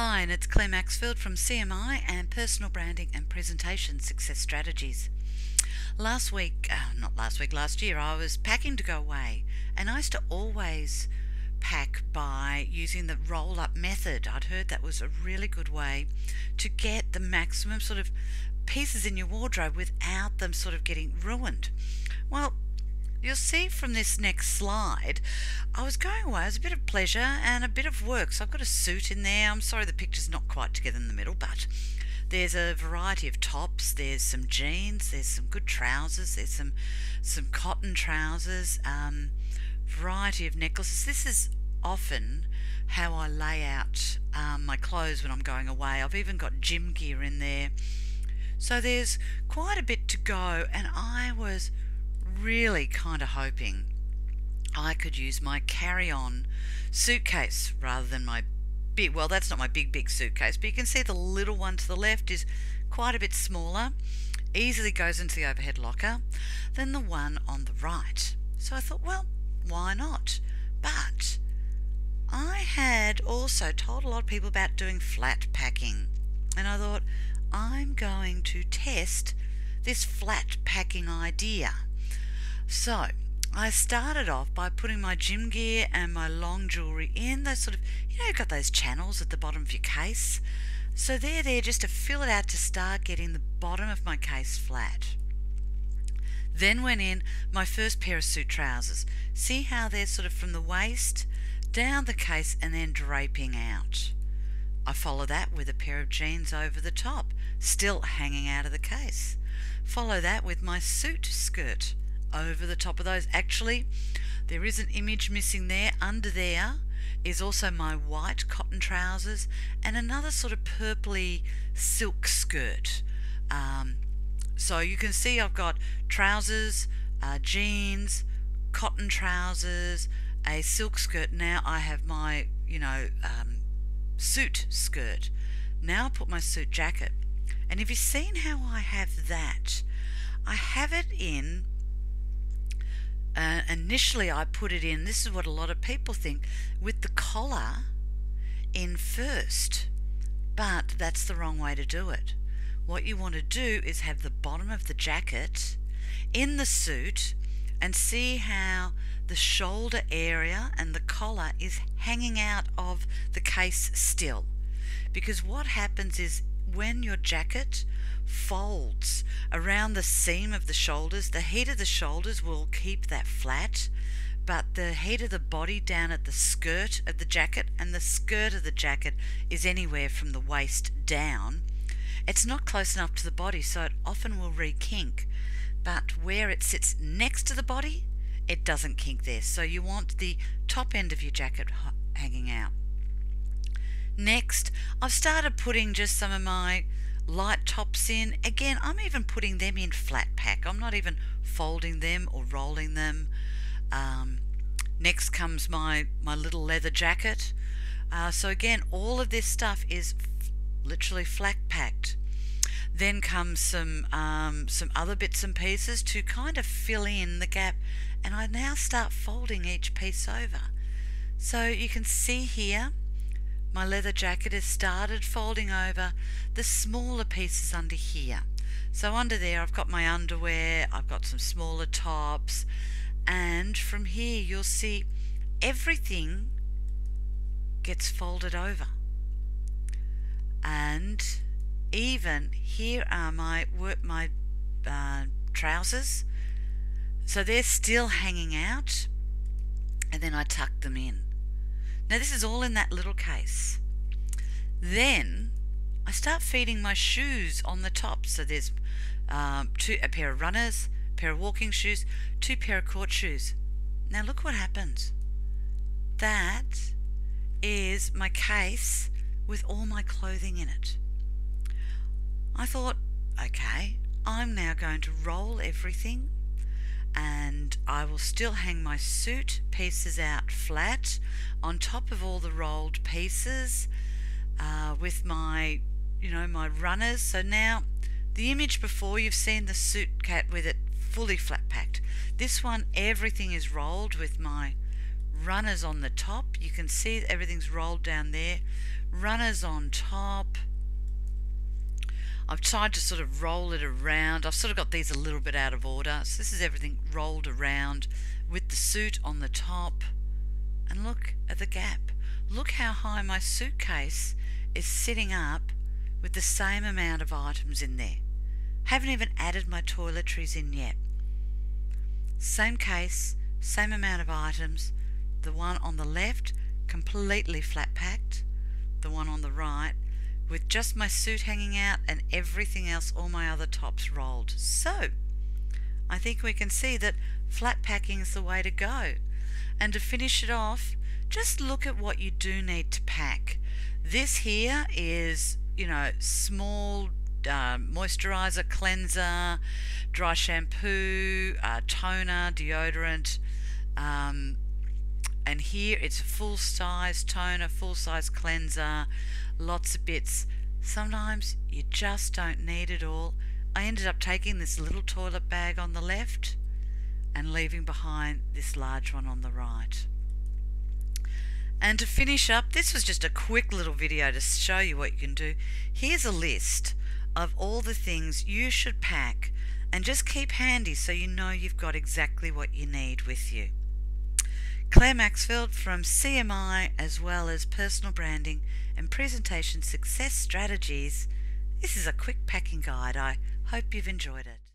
Hi, and it's Claire Maxfield from CMI and Personal Branding and Presentation Success Strategies. Last year, I was packing to go away, and I used to always pack by using the roll-up method. I'd heard that was a really good way to get the maximum sort of pieces in your wardrobe without them sort of getting ruined. Well, you'll see from this next slide, I was going away. It was a bit of pleasure and a bit of work. So I've got a suit in there. I'm sorry the picture's not quite together in the middle, but there's a variety of tops. There's some jeans. There's some good trousers. There's some cotton trousers. Variety of necklaces. This is often how I lay out my clothes when I'm going away. I've even got gym gear in there. So there's quite a bit to go, and I was really kind of hoping I could use my carry-on suitcase rather than my big, well, that's not my big suitcase, but you can see the little one to the left is quite a bit smaller, easily goes into the overhead locker than the one on the right. So I thought, well, why not? But I had also told a lot of people about doing flat packing, and I thought I'm going to test this flat packing idea. So I started off by putting my gym gear and my long jewellery in those sort of, you've got those channels at the bottom of your case. So they're there just to fill it out to start getting the bottom of my case flat. Then went in my first pair of suit trousers. See how they're sort of from the waist down the case and then draping out. I follow that with a pair of jeans over the top, still hanging out of the case. Follow that with my suit skirt over the top of those. Actually, there is an image missing there. Under there is also my white cotton trousers and another sort of purpley silk skirt. So you can see I've got trousers, jeans, cotton trousers, a silk skirt. Now I have my suit skirt. Now I put my suit jacket, and have you seen how I have that? I have it in initially I put it in, this is what a lot of people think, with the collar in first, but that's the wrong way to do it. What you want to do is have the bottom of the jacket in the suit and see how the shoulder area and the collar is hanging out of the case still. Because what happens is when your jacket folds around the seam of the shoulders, the heat of the shoulders will keep that flat, but the heat of the body down at the skirt of the jacket, and the skirt of the jacket is anywhere from the waist down, it's not close enough to the body, so it often will re-kink. But where it sits next to the body, it doesn't kink there. So you want the top end of your jacket hanging out. Next, I've started putting just some of my light tops in. Again, I'm even putting them in flat pack. I'm not even folding them or rolling them. Next comes my little leather jacket. So again, all of this stuff is literally flat packed. Then comes some other bits and pieces to kind of fill in the gap, and I now start folding each piece over. So you can see here my leather jacket has started folding over the smaller pieces under here. So under there I've got my underwear, I've got some smaller tops, and from here you'll see everything gets folded over. And even here are my trousers. So they're still hanging out, and then I tuck them in. Now this is all in that little case. Then I start feeding my shoes on the top. So there's a pair of runners, a pair of walking shoes, 2 pair of court shoes. Now look what happens. That is my case with all my clothing in it. I thought, okay, I'm now going to roll everything, and I will still hang my suit pieces out flat on top of all the rolled pieces with my my runners. So now the image before, you've seen the suit cat with it fully flat packed. This one, everything is rolled with my runners on the top. You can see everything's rolled down there, runners on top. I've tried to sort of roll it around. I've sort of got these a little bit out of order. So this is everything rolled around with the suit on the top. And look at the gap. Look how high my suitcase is sitting up with the same amount of items in there. Haven't even added my toiletries in yet. Same case, same amount of items. The one on the left completely flat packed. The one on the right with just my suit hanging out and everything else, all my other tops rolled. So I think we can see that flat packing is the way to go. And to finish it off, just look at what you do need to pack. This here is, small moisturizer, cleanser, dry shampoo, toner, deodorant, and here it's a full-size toner, full-size cleanser, lots of bits. Sometimes you just don't need it all. I ended up taking this little toilet bag on the left and leaving behind this large one on the right. And to finish up, this was just a quick little video to show you what you can do. Here's a list of all the things you should pack and just keep handy so you know you've got exactly what you need with you. Claire Maxfield from CMI, as well as Personal Branding and Presentation Success Strategies. This is a quick packing guide. I hope you've enjoyed it.